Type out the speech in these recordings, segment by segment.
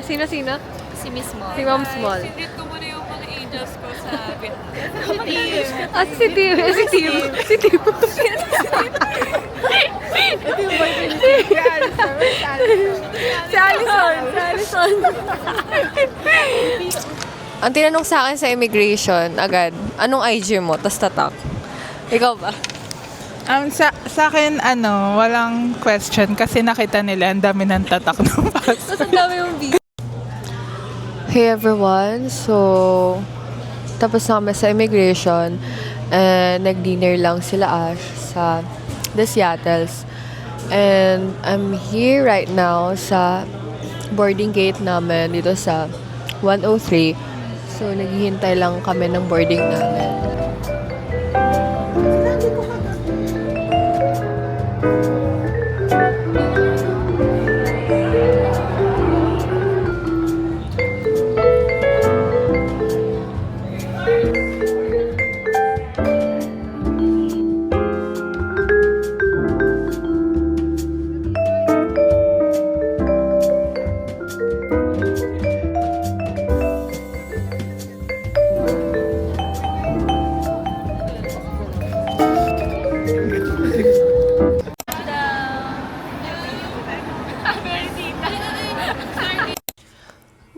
Sino? Si Miss Small. Si Ma'am Small. Sindit ko muna yung mga angels ko sa Vietnam. Si Tim. Si Tim. Ito yung boyfriend ni si Alison. Si Alison. Ang tinanong sa akin sa immigration, agad, anong IG mo? Tas tatak. Ikaw ba? Sa akin, walang question kasi nakita nila ang dami ng tatak ng pass. Tapos ang dami yung video. Hey everyone, so tapos na kami sa immigration and nag-dinner lang sila Ash sa The Seattles. And I'm here right now sa boarding gate namin dito sa 103. So naghihintay lang kami ng boarding namin.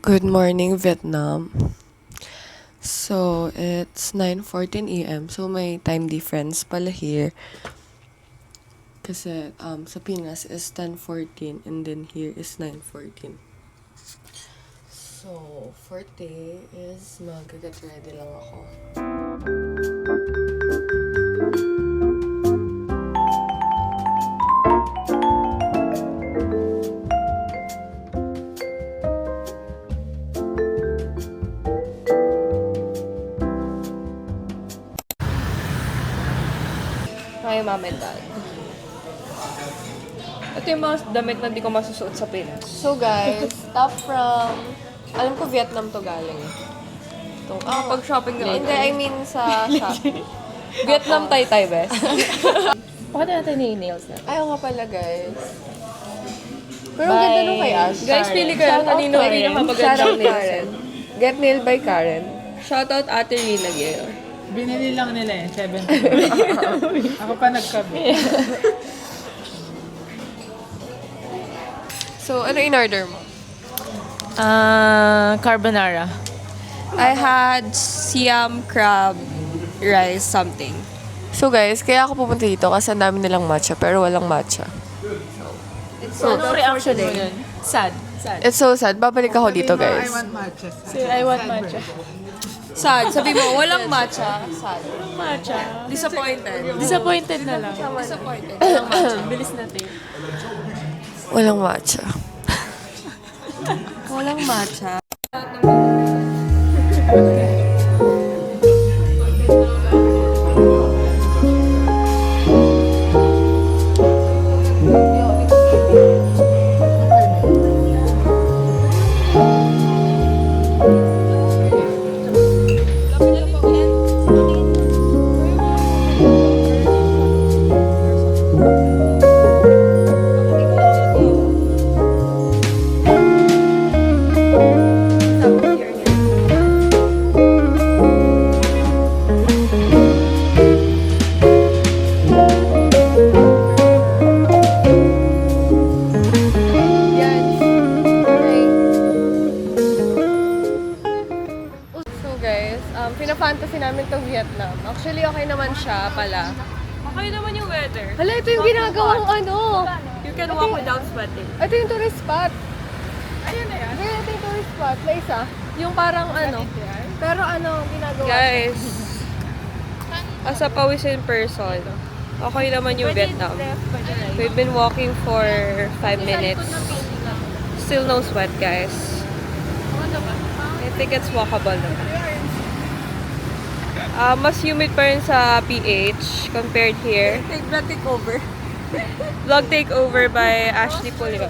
Good morning, Vietnam. So, it's 9:14 a.m. So, may time difference pala here. Kasi, sa Pinas is 10:14 and then here is 9:14. So, for today is mag-get ready lang ako. Hi, Mom and Dad. Ito yung mga damit na di ko masusuot sa Pinas. So guys, stuff from, alam ko Vietnam to galing. Pag-shopping ka. Hindi, I mean sa shop. Vietnam Tay best. Bakit natin nails na? Ayaw nga pala guys. Pero ang ganda nung kay Ash. Guys, pili ko yung kanino Karen. pinakamagandang Shoutout nails. Karen. Get nailed by Karen. Shoutout Ate Lina Gayle. Binili lang nila 7. Ako pa nagkabi. So, ano in-order mo? Carbonara. I had Siam crab rice something. So guys, kaya ako pupunta dito kasi ang dami nilang matcha pero walang matcha. Anong reaction mo yun? Sad. It's so sad. Babalik ako dito guys. I want matcha. I want matcha. Sad. Sabi mo, walang matcha. Sad. Matcha. Disappointed. Disappointed na lang. Disappointed. Walang matcha. Bilis natin. Walang matcha. Walang matcha. Pina-fantasy namin to Vietnam. Actually, okay naman siya pala. Okay naman yung weather. Hala, ito yung ginagawang ano. You can walk without sweating. Ito yung tourist spot. Ayun na yan. Ito yung tourist spot. Na isa. Yung parang ano. Pero ano, ginagawa. Guys, as a pawisin person, okay naman yung Vietnam. We've been walking for 5 minutes. Still no sweat, guys. I think it's walkable naman. Mas humid pa rin sa PH compared here. Vlog takeover. Vlog takeover by Ashley Pulion.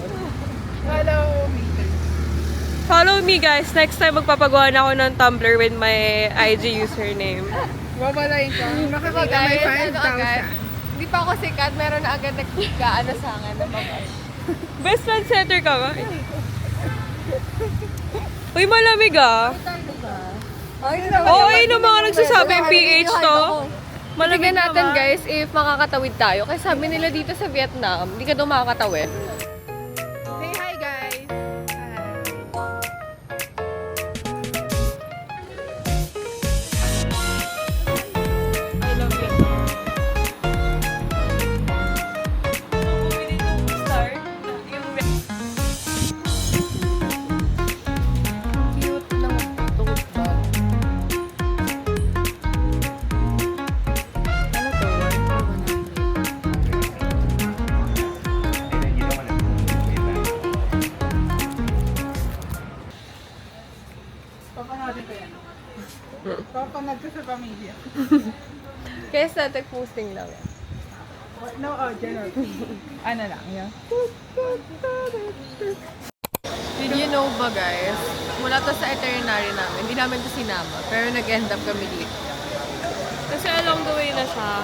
Follow me guys. Next time magpapagawa na ako ng Tumblr with my IG username. Babalayin ko. Makakita may 5,000. Hindi pa ako sikat. Meron na agad nagkaano sa akin. Best friend center ka ba? Uy, malamig ah. Oo, ayun ang mga nagsasabi yung PH to. Malamig Tignan natin naman. guys if makakatawid tayo. Kasi sabi nila dito sa Vietnam, hindi ka daw makakatawid. Say hi, guys. I love it. So, bumili nung star. Yung Cute ng tote bag. Ano to? Papanoodin ko yan. Papanood ko sa pamilya. Kaya static posting lang. No audio, no. Ano lang, yun. Did you know ba guys? Mula to sa itinerary namin, hindi namin to sinama. Pero nag-end up kami dito. Kasi along the way na siya.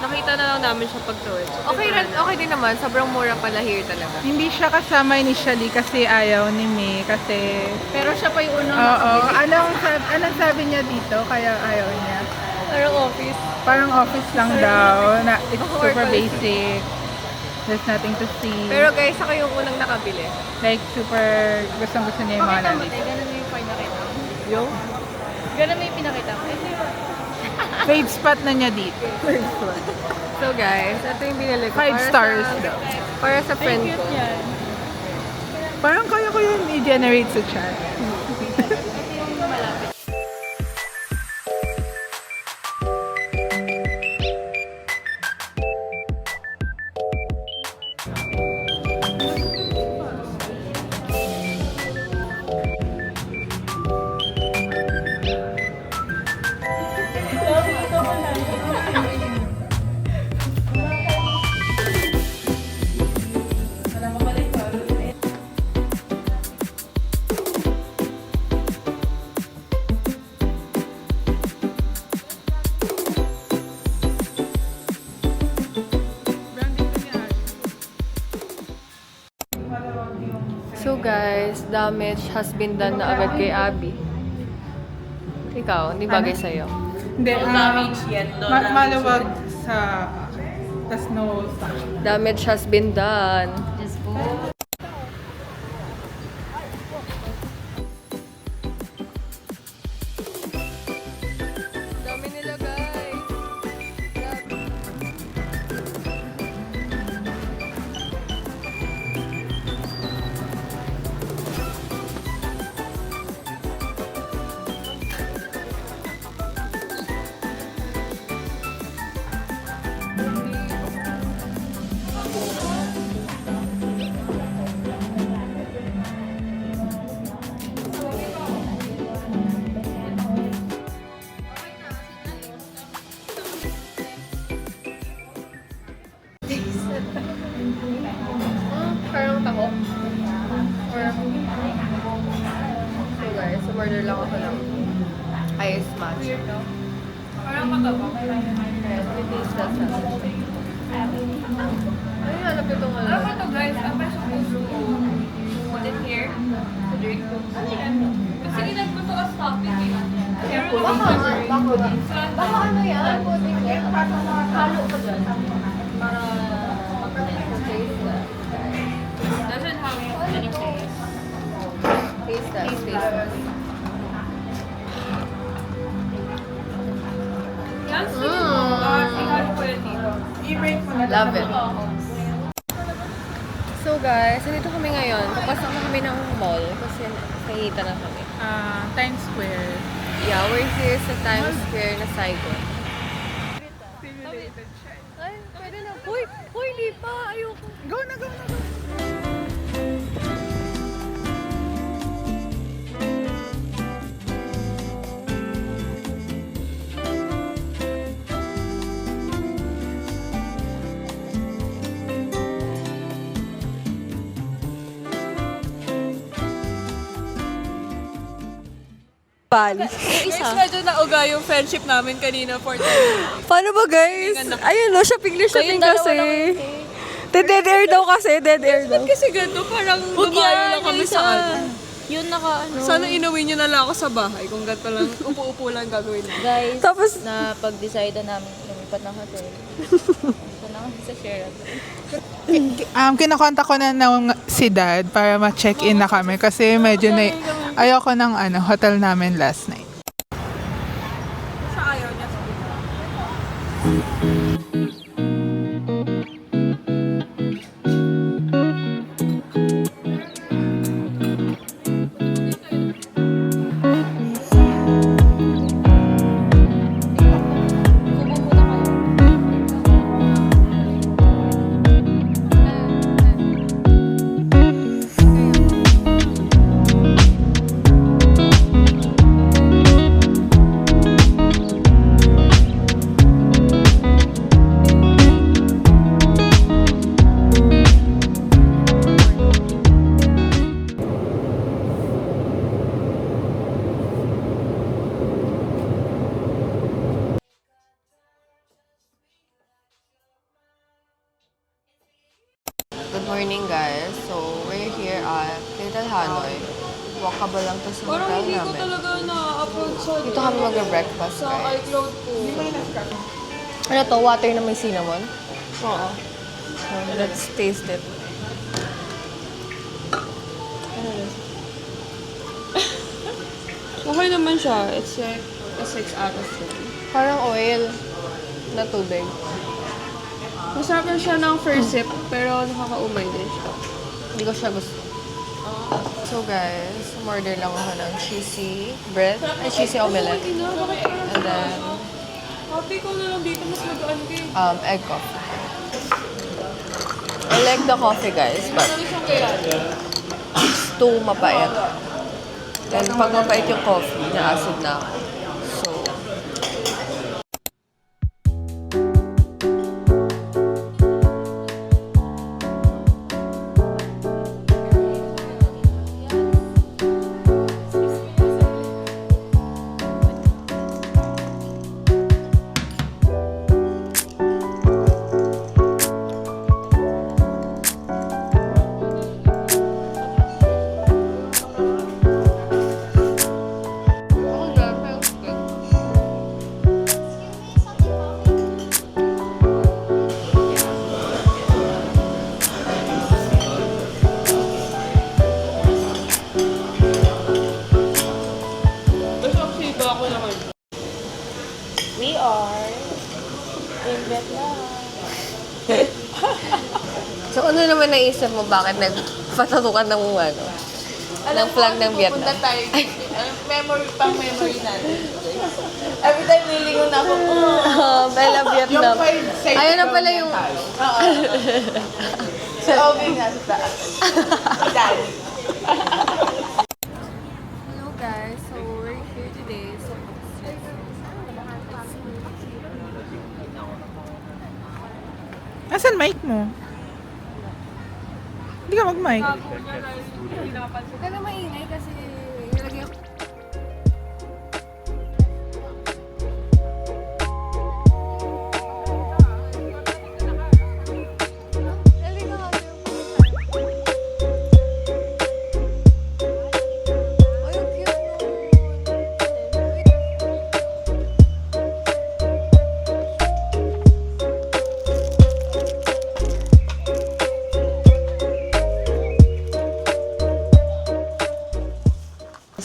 Nakita na lang namin siya pagtuwid. Okay din naman. Sobrang mura pala here talaga. Hindi siya kasama initially kasi ayaw ni May kasi... Pero siya pa yung unang Oo. Anong sabi niya dito kaya ayaw niya? Parang office. Parang office lang daw. Na, it's Ako, super work basic. There's nothing to see. Pero guys, ako yung unang nakabili. Like super gustong-gusto niya yung mga Pakita mo, nandito. ganun yung pinakita mo. Yung Ganun yung pinakita mo. fave spot na niya dito. So guys, ito yung binili ko. 5 stars daw. Para sa friend ko. Parang kaya ko yun i-generate sa chat. So guys, damage has been done na agad kay Abby. Ikaw, hindi bagay sa'yo. Hindi, damage yet, no damage maluwag sa tas no suction. Damage has been done. Dami nila guys. Grabe. Parang tako. Or... So guys, order lang ako ng ice match. Parang mataba. Yes, may taste lang siya. Ay, hanap ito nga lang. Ano to guys? Am I supposed to put it here? To drink? Kasi ilan ko to as topic eh. Baka ano yan? Puting yan. Halo ko dyan. Para taste na. Doesn't have any taste. Taste na. Taste na. Yan, sige mo. Ihalo ko yan dito. Love it. So guys, nandito kami ngayon. Papasok na kami ng mall kasi nakikita na kami. Times Square. Yeah, we're here sa Times Square na Saigon. Ay, pwede na. Hoy, di pa. Ayoko. Go na, go na, go. Isa. Medyo nauga yung friendship namin kanina for 10 minutes. Paano ba guys? Ayun no, shopping na shopping kasi. Dead air daw kasi, dead air daw. Kasi ganito, parang dumayo lang kami sa ano. Yun naka ano. Sana inuwi nyo na lang ako sa bahay kung ganito lang, upo-upo lang gagawin namin. Guys, Tapos- na pag-decide na namin lumipat ng hotel. Ito na kami sa Sheraton. Kinakontak ko na si dad para ma-check-in na kami kasi medyo na ayoko ng hotel namin last night. Good morning, guys. So, we're here at Little Hanoi. Walkable lang to sa Parang hotel hindi ko namin. talaga na-upload sa Dito kami mag-breakfast, sa guys. iCloud ko. Ano to? Water na may cinnamon? Oo. Let's taste it. Okay naman siya. It's like a 6 out of 10. Parang oil na tubig. Masarap siya ng first sip, pero nakakaumay din siya. Hindi ko siya gusto. So guys, umorder lang ako ng cheesy bread, ay cheesy omelette. And then, Happy ko na lang dito, mas magaan ka eh. egg coffee. I like the coffee, guys, but it's too mapait. And pag mapait yung coffee, na-acid na ako. So, We are in Vietnam. so ano naman naisip mo bakit nagpatatukan ng ng flag ng Vietnam? Punta tayo. Memory natin. Every time nilingon na ako, Bella Vietnam. Ayun na pala yung... sa Obi nga sa taas. Daddy. Hello guys, so we're here today. So, Asan mic mo? Hindi ka mag-mic. huwag ka na maingay kasi nilagay ako.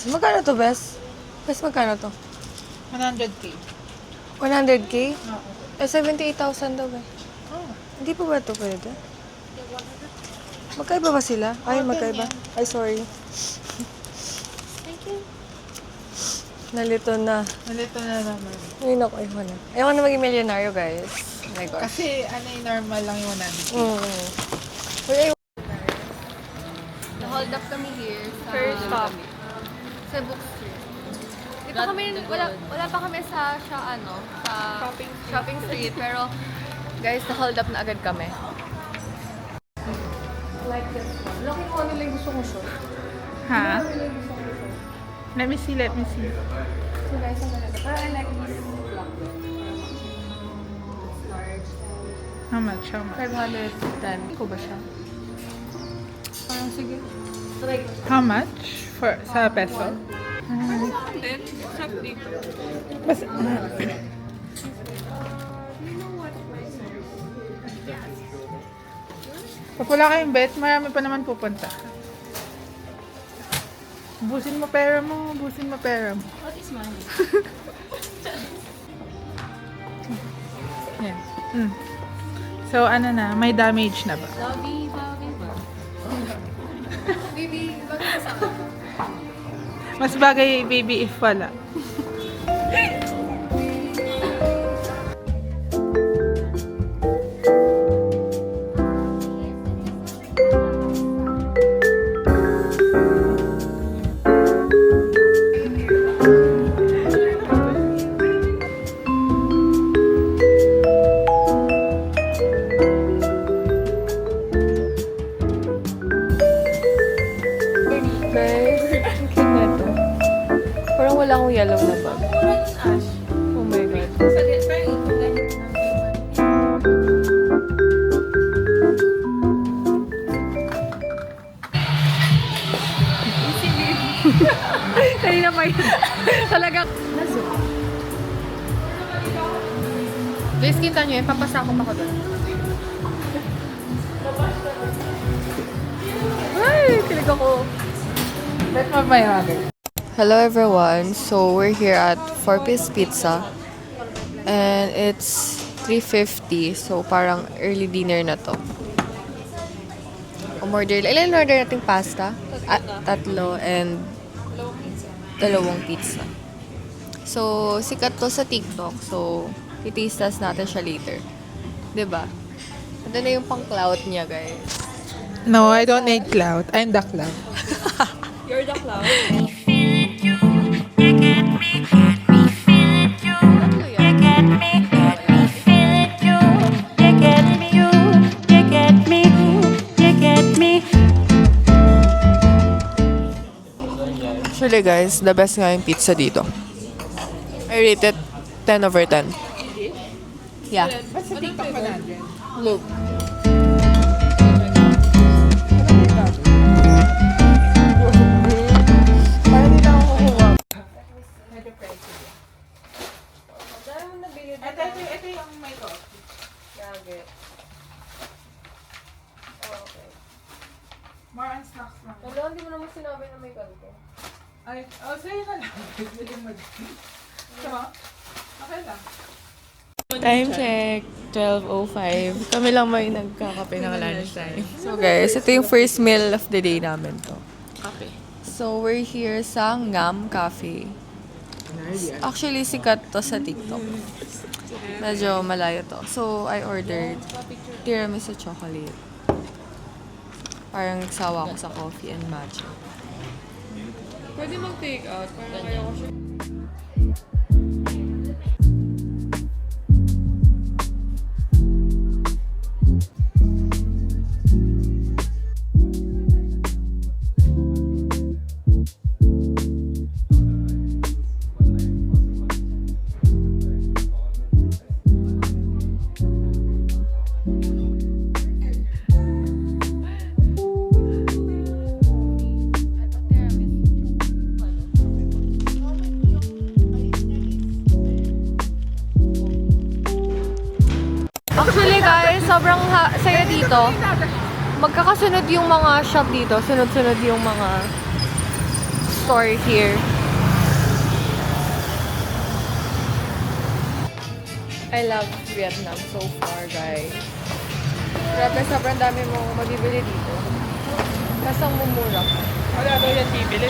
Magkano to, Bes? Bes, magkano to? 100K. 100K? Oo. Eh, 78,000 daw ba? Oh. Hindi pa ba ito pwede? Magkaiba ba sila? Ay, magkaiba. Ay, sorry. Thank you. Nalito na. Nalito na naman. Ayun ako, ayoko na. Ayoko na maging milyonaryo, guys. Oh my gosh. Kasi normal lang yung 100K. Uy, hold up kami here sa... First stop. Sa Book Street. Dito kami, wala pa kami sa shopping street, pero guys, na-hold up na agad kami. Like this one. Laki ko ano lang gusto kong short. Ha? Let me see. So guys, ang ganda. Pero I like this black. It's large. How much? How much? 510. Ko ba siya? Parang sige. How much? For sa peso? Mas, Pag wala kayong bet, marami pa naman pupunta. Busin mo pera mo, busin mo pera mo. What is money? Yan. So, ano na, may damage na ba? Bobby, Bobby, Bobby. Mas bagay, baby, if wala. Guys, ang cute na ito. Parang wala akong yellow na bag. Oh my God. Kanina pa yun. Talagang... Guys, kita nyo yun. Papasakop ako doon. Ay, kilig ako. Bet mo ba yung Hello everyone. So we're here at 4-piece pizza. And it's 3:50. So parang early dinner na to. Umorder. Ilan order nating pasta? Tatlo and dalawang pizza. So sikat to sa TikTok. So i-taste test natin siya later. 'Di ba? Ito na yung pang-clout niya, guys. No, I don't need clout. I'm the clout. You're the clown. Actually guys, the best nga yung pizza dito. I rate it 10 over 10. Yeah. Ba't sa TikTok pa natin? Look. Parang hindi na ako kukuha. Medyo pricey. Ito yung may coffee. More on snacks lang. Wala, hindi mo naman sinabi na may ganito. Ay, sa'yo na lang. Bili mo dyan. So, okay lang. Time check, 12:05. Kami lang may nagkakape ng lunchtime. So guys, ito yung first meal of the day namin to. Okay. So we're here sa Ngam Cafe. Actually, sikat to sa TikTok. Medyo malayo to. So I ordered tiramisu chocolate. Parang nagsawa ako sa coffee and matcha. Pwede mag-take out. Parang kaya ko siya. Actually guys, sobrang saya dito. Magkakasunod yung mga shop dito. Sunod-sunod yung mga store here. I love Vietnam so far, guys. Grabe, sobrang dami mong mabibili dito. Kasi ang mumura. Wala ba yan bibili?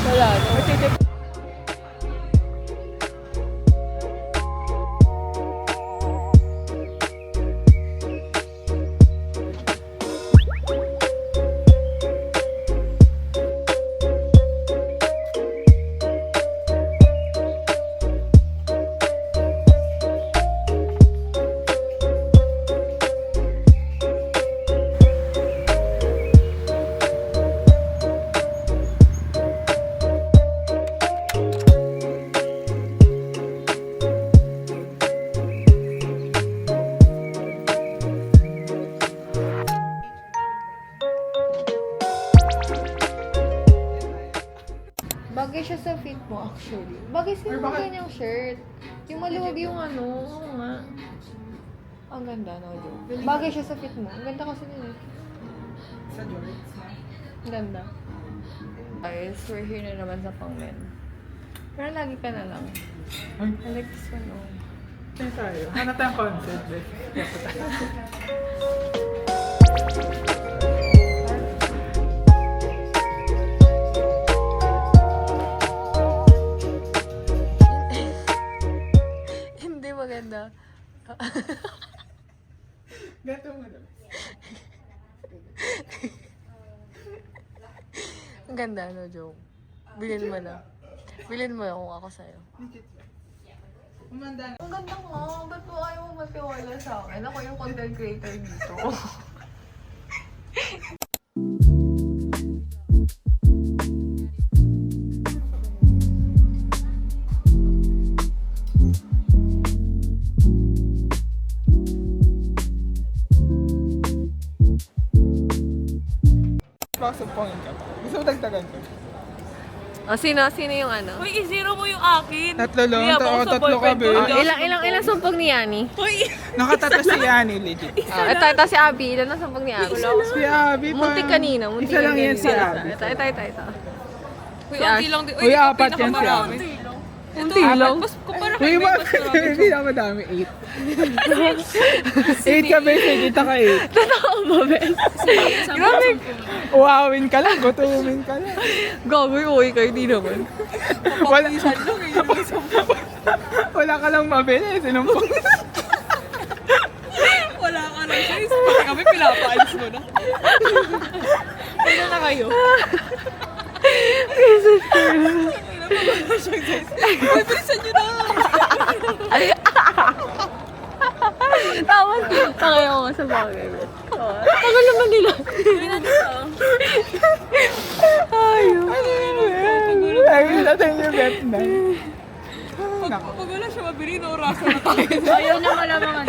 Wala, no? Bagay siya sa fit mo, actually. Bagay sa'yo yung ganyang shirt. Yung maluwag yung ano, oo nga. Ang ganda, no, joke. Bagay siya sa fit mo. Ang ganda kasi nila. Sa Jorts na. Ang ganda. Guys, we're here na naman sa pang-men. Pero lagi ka na lang. Ay, I like this one, oh. saan tayo? Hanap tayong concept, eh. Hindi maganda. Gato mo na. Ang ganda, no, joke. Bilhin mo na. Bilhin mo na kung ako sa'yo. Umanda na. Ang ganda nga. Ba't mo ayaw mo matiwala sa akin? Ako yung content creator dito. Baka sumpongin ka pa. Gusto mo dagdagan ko? Sino yung ano? Uy, i-zero mo yung akin. Tatlo lang. Kaya baka sa Tatlo ka, boyfriend ko, babe. Ilang sumpong ni Yani? Nakatatlo si Yani, legit. Ito si Abby. Ilan ang sumpong ni Abby? Si Abby pa. Muntik kanina. Muntik Isa lang kanina. yan si Abby. Ito. Uy, unti lang din. Uy, apat yan si pinakamarami. Abby. Unti lang. Mas kumpara Uy, kay May, bakit? mas marami. Hindi na madami. 8. 8 ka, babe. Kita ka 8. Totoo ba, Ben? Grabe. Uawin ka lang. Gutumin ka lang. Gagoy, okay kayo. Di naman. Wala, wala ka lang mabili. Sinumpong. Wala ka lang, guys. Pati kami pinapaalis mo na. Ano na kayo? Uy, bilisan nyo na! Tama. Tangay ako nga sa bagay. Tagal naman nila. Ayaw. Ayun natin yung bet na. Pag wala siya mabili, no, rasa na tayo. Ayaw niya malamangan.